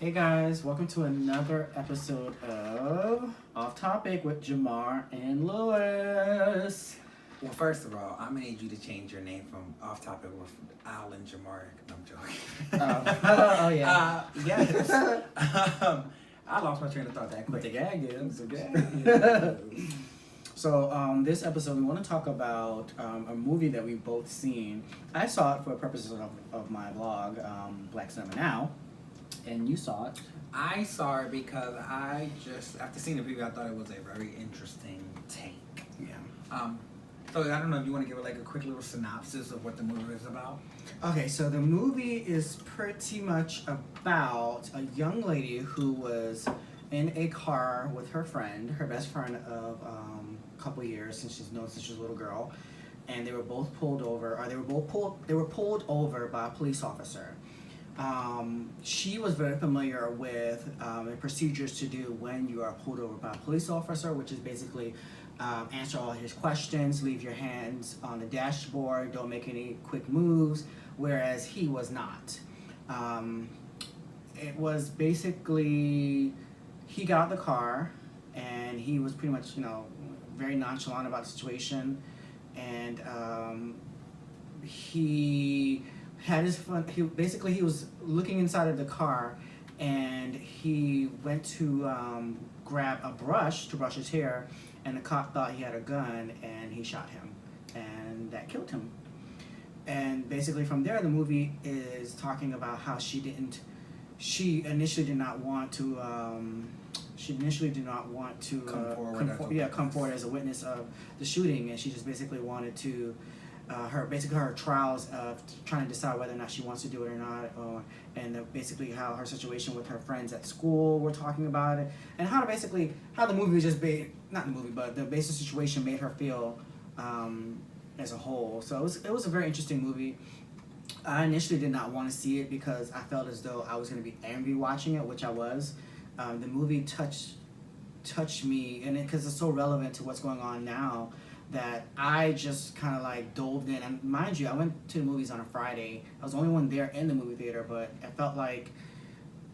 Hey guys, welcome to another episode of Off Topic with Jamar and Lewis. Well, first of all, I'm gonna need you to change your name from off topic with Al and Jamar. No, I'm joking. Oh yeah. Yes. I lost my train of thought that quick. The gag is. So this episode we want to talk about a movie that we've both seen. I saw it for purposes of my blog, Black Cinema Now, and you saw it. I saw it because I just, after seeing the preview, I thought it was a very interesting take. Yeah. So I don't know if you want to give like a quick little synopsis of what the movie is about. Okay, so the movie is pretty much about a young lady who was in a car with her friend, her best friend of a couple years since she's known since she was a little girl, and they were both pulled over, or they were pulled over by a police officer. She was very familiar with the procedures to do when you are pulled over by a police officer, which is basically answer all his questions, leave your hands on the dashboard, don't make any quick moves, whereas he was not. It was basically, he got out of the car and he was pretty much, very nonchalant about the situation, and he had his fun. He was looking inside of the car, and he went to grab a brush to brush his hair, and the cop thought he had a gun, and he shot him, and that killed him. And basically from there, the movie is talking about how she initially did not want to come forward as a witness of the shooting, and she just basically wanted to her trials of trying to decide whether or not she wants to do it or not, and basically how her situation with her friends at school were talking about it, and how the movie was just not the movie, but the basic situation made her feel as a whole. So it was a very interesting movie. I initially did not want to see it because I felt as though I was going to be angry watching it, which I was. The movie touched me, and because it's so relevant to what's going on now, that I just kind of like dove in. And mind you, I went to the movies on a Friday. I was the only one there in the movie theater, but I felt like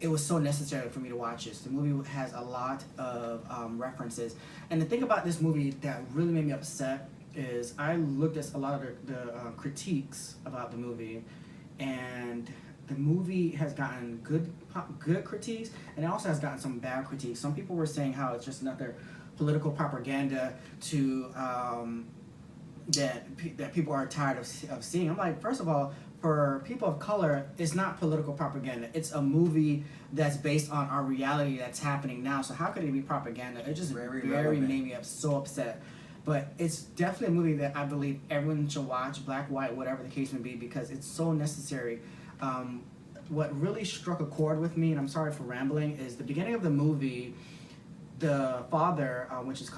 it was so necessary for me to watch this. The movie has a lot of references. And the thing about this movie that really made me upset is I looked at a lot of the critiques about the movie, and the movie has gotten good critiques, and it also has gotten some bad critiques. Some people were saying how it's just another political propaganda to that people are tired of seeing. I'm like, first of all, for people of color, it's not political propaganda. It's a movie that's based on our reality that's happening now. So how could it be propaganda? It just very made me so upset. But it's definitely a movie that I believe everyone should watch, black, white, whatever the case may be, because it's so necessary. What really struck a chord with me, and I'm sorry for rambling, is the beginning of the movie. The father, which is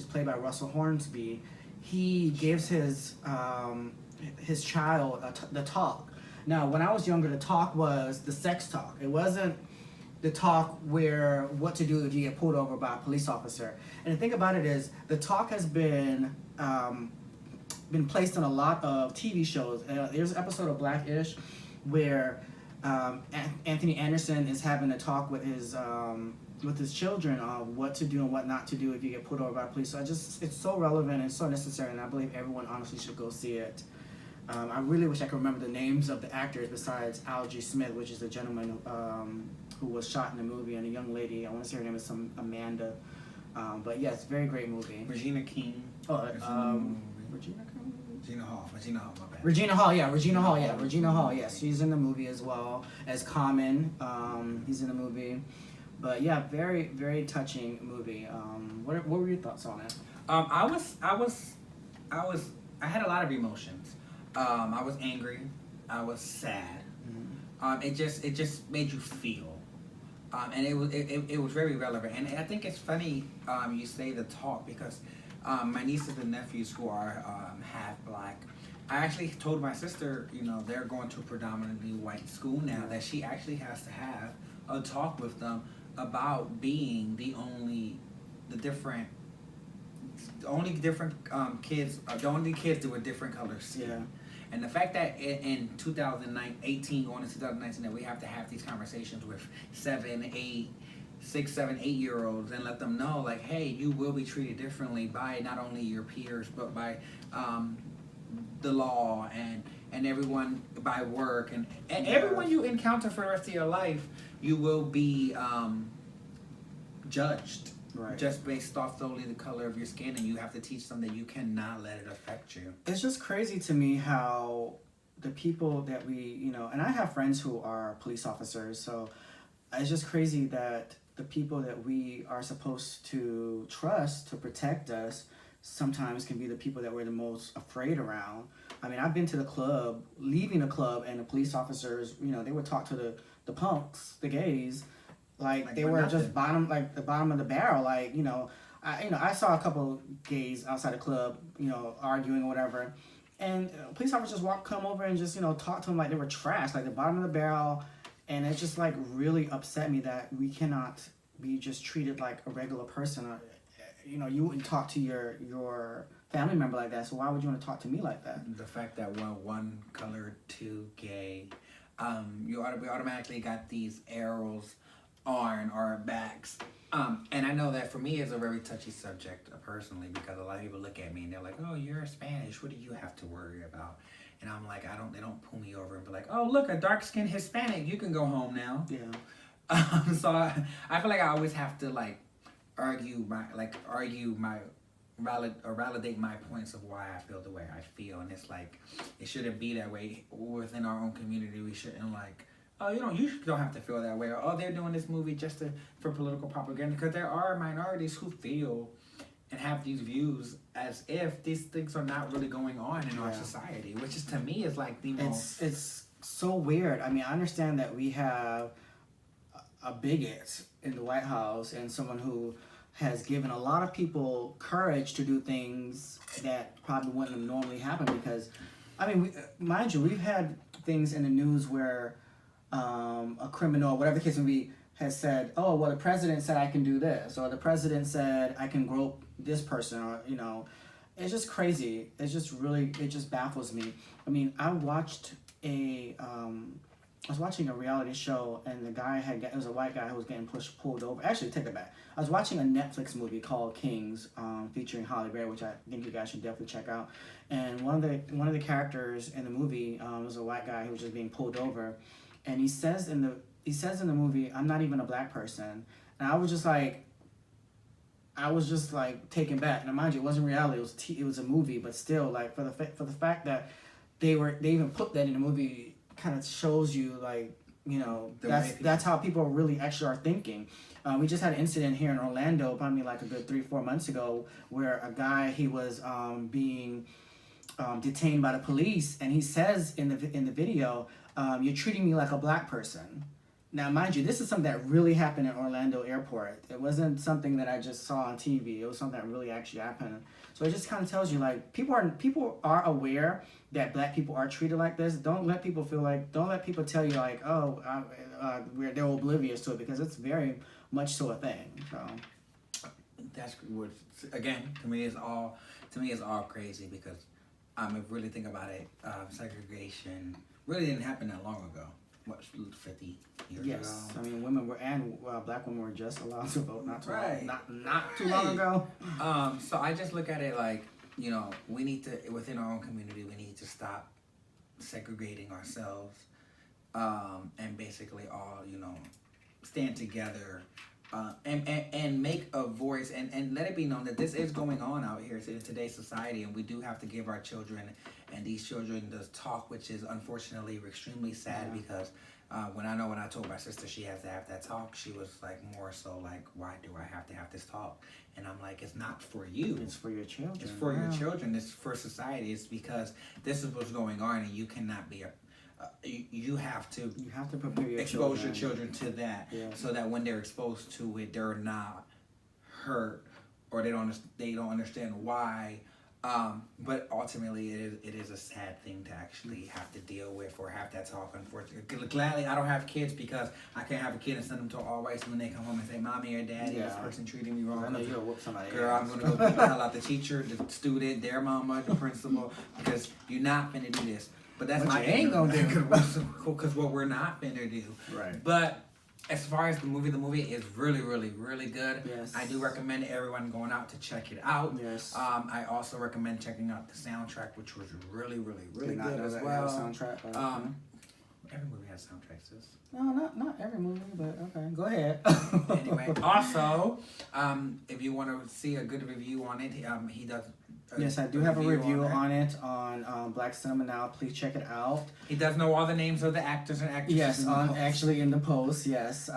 played by Russell Hornsby, he gives his child the talk. Now, when I was younger, the talk was the sex talk. It wasn't the talk where what to do if you get pulled over by a police officer. And the thing about it is, the talk has been placed on a lot of TV shows. There's an episode of Blackish where Anthony Anderson is having a talk with his children on what to do and what not to do if you get pulled over by police. So it's so relevant and so necessary, and I believe everyone honestly should go see it. I really wish I could remember the names of the actors besides Algie Smith, which is the gentleman who was shot in the movie, and a young lady, I want to say her name is some Amanda. But yeah, it's a very great movie. Regina King. Regina King? Regina Hall, my bad. Regina Hall, yes. She's in the movie as well as Common. He's in the movie. But yeah, very, very touching movie. What were your thoughts on it? I had a lot of emotions. I was angry. I was sad. Mm-hmm. It just made you feel. And it was very relevant. And I think it's funny you say the talk, because my nieces and nephews who are half black, I actually told my sister, they're going to a predominantly white school now, that she actually has to have a talk with them about being the only kids, the only kids with different color skin. Yeah. And the fact that in 2018 going into 2019 that we have to have these conversations with 6, 7, 8 year olds and let them know like, hey, you will be treated differently by not only your peers but by the law and everyone, by work and everyone you encounter for the rest of your life, you will be judged. Right. Just based off solely the color of your skin, and you have to teach them that you cannot let it affect you. It's just crazy to me how the people that we, and I have friends who are police officers, so it's just crazy that the people that we are supposed to trust to protect us sometimes can be the people that we're the most afraid around. I mean, I've been to the club, leaving the club, and the police officers, they would talk to the punks, the gays, like they were nothing. Just the bottom of the barrel. I saw a couple gays outside the club, arguing or whatever, and police officers come over and just talk to them like they were trash, like the bottom of the barrel, and it just like really upset me that we cannot be just treated like a regular person. You wouldn't talk to your family member like that, so why would you want to talk to me like that? The fact that one colored, two gay, we automatically got these arrows on our backs. And I know that for me it's a very touchy subject personally, because a lot of people look at me and they're like, oh, you're Spanish, what do you have to worry about? And I'm like, they don't pull me over and be like, oh, look, a dark-skinned Hispanic, you can go home now. Yeah. So I feel like I always have to validate my points of why I feel the way I feel. And it's like, it shouldn't be that way within our own community. We shouldn't oh, you don't have to feel that way. Or, oh, they're doing this movie just for political propaganda. Because there are minorities who feel and have these views as if these things are not really going on in our society. Which is, to me, is like the most... It's so weird. I mean, I understand that we have a bigot in the White House and someone who has given a lot of people courage to do things that probably wouldn't have normally happened. Because, I mean, mind you, we've had things in the news where... a criminal, whatever the case may be, has said, oh, well, the president said I can do this, or the president said I can grope this person, or, it's just crazy. It's just really, it just baffles me. I mean, I was watching a reality show, and the guy it was a white guy who was getting pulled over. Actually, take it back. I was watching a Netflix movie called Kings, featuring Halle Berry, which I think you guys should definitely check out. And one of the characters in the movie was a white guy who was just being pulled over. And he says in the movie, I'm not even a black person. And I was just like taken back. Now, mind you, it wasn't reality. It was a movie, but still, like for the fact that they even put that in the movie, kind of shows you that's how people really actually are thinking. We just had an incident here in Orlando, probably like a good 3-4 months ago, where a guy, he was being detained by the police, and he says in the video, you're treating me like a black person. Now, mind you, this is something that really happened at Orlando Airport. It wasn't something that I just saw on TV. It was something that really actually happened. So it just kind of tells you, like, people are aware that black people are treated like this. Don't let people tell you, like, oh, they're oblivious to it, because it's very much so a thing. So that's what, again, to me is all crazy, because if you really think about it, segregation really didn't happen that long ago. What, 50 years ago? Yes, I mean, black women were just allowed to vote not too long ago. So I just look at it like, we need to, within our own community, we need to stop segregating ourselves, and basically all, stand together, and make a voice, and let it be known that this is going on out here in today's society, and we do have to give our children and these children the talk, which is unfortunately extremely sad. Because when I told my sister she has to have that talk, she was like, more so like, why do I have to have this talk? And I'm like, it's not for you. It's for your children. It's for your children. It's for society. It's because this is what's going on, and you cannot be you have to prepare your expose your children to that, so that when they're exposed to it, they're not hurt, or they don't understand why. But ultimately, it is a sad thing to actually have to deal with, or have that talk. Unfortunately, gladly, I don't have kids, because I can't have a kid and send them to all whites when they come home and say, "Mommy or Daddy, this person treated me wrong." I know you'll whoop somebody. Girl, I'm gonna go beat the hell out the teacher, the student, their mama, the principal, because you're not gonna do this. But that's What my you ain't gonna do. Because what we're not finna do. Right. But as far as the movie is really, really, really good. Yes. I do recommend everyone going out to check it out. Yes. I also recommend checking out the soundtrack, which was really, really, really Did not good know as that well. it had a soundtrack. Every movie has soundtracks. Sis. No, not every movie, but okay. Go ahead. Anyway, also, if you want to see a good review on it, he does. Yes, I do have a review on it on Black Cinema Now. Please check it out. He does know all the names of the actors and actresses. Yes, actually in the post. Yes.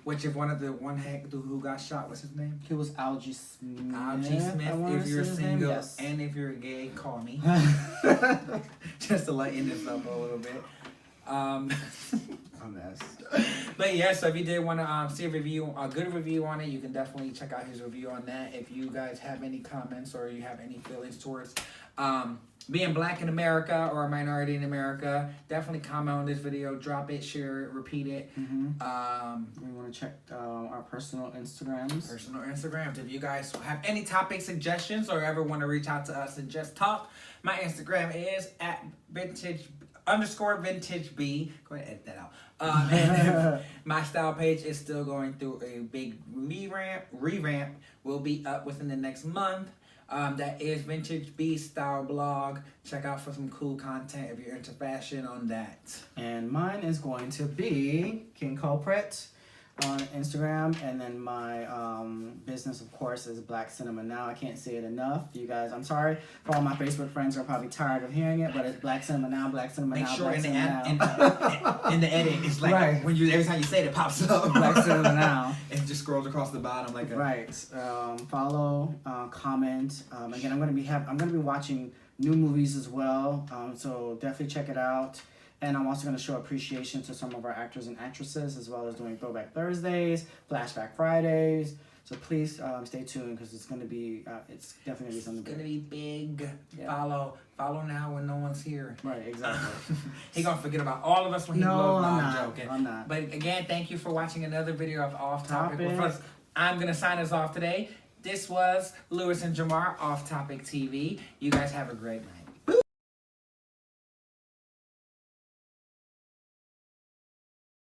Which if who got shot, what's his name? He was Algie Smith. Algie Smith. If you're single yes. and if you're gay, call me. Just to lighten this up a little bit. A mess. But yeah, so if you did want to see a good review on it, you can definitely check out his review on that. If you guys have any comments or you have any feelings towards being black in America or a minority in America, definitely comment on this video, drop it, share it, repeat it. We want to check our personal Instagrams. If you guys have any topic suggestions or ever want to reach out to us and just talk, my Instagram is @vintage_vintage_B. Go ahead and edit that out. And my style page is still going through a big revamp. Will be up within the next month. That is Vintage B Style Blog. Check out for some cool content if you're into fashion on that. And mine is going to be King Culprit on Instagram, and then my business, of course, is Black Cinema Now. I can't say it enough, you guys. I'm sorry for all my Facebook friends are probably tired of hearing it, but it's Black Cinema Now, Black Cinema Now. Make sure Black in Cinema the edit, it's like right. when every time you say it, it pops up. Black Cinema Now. It just scrolls across the bottom like a right. Follow, comment. Again, I'm gonna be watching new movies as well. So definitely check it out. And I'm also going to show appreciation to some of our actors and actresses, as well as doing Throwback Thursdays, Flashback Fridays. So please stay tuned, because it's definitely going to be something good. It's going to be big. Yeah. Follow now when no one's here. Right, exactly. He going to forget about all of us when he blows. I'm joking. I'm not. But again, thank you for watching another video of Off Topic. Well, first, I'm going to sign us off today. This was Lewis and Jamar, Off Topic TV. You guys have a great night.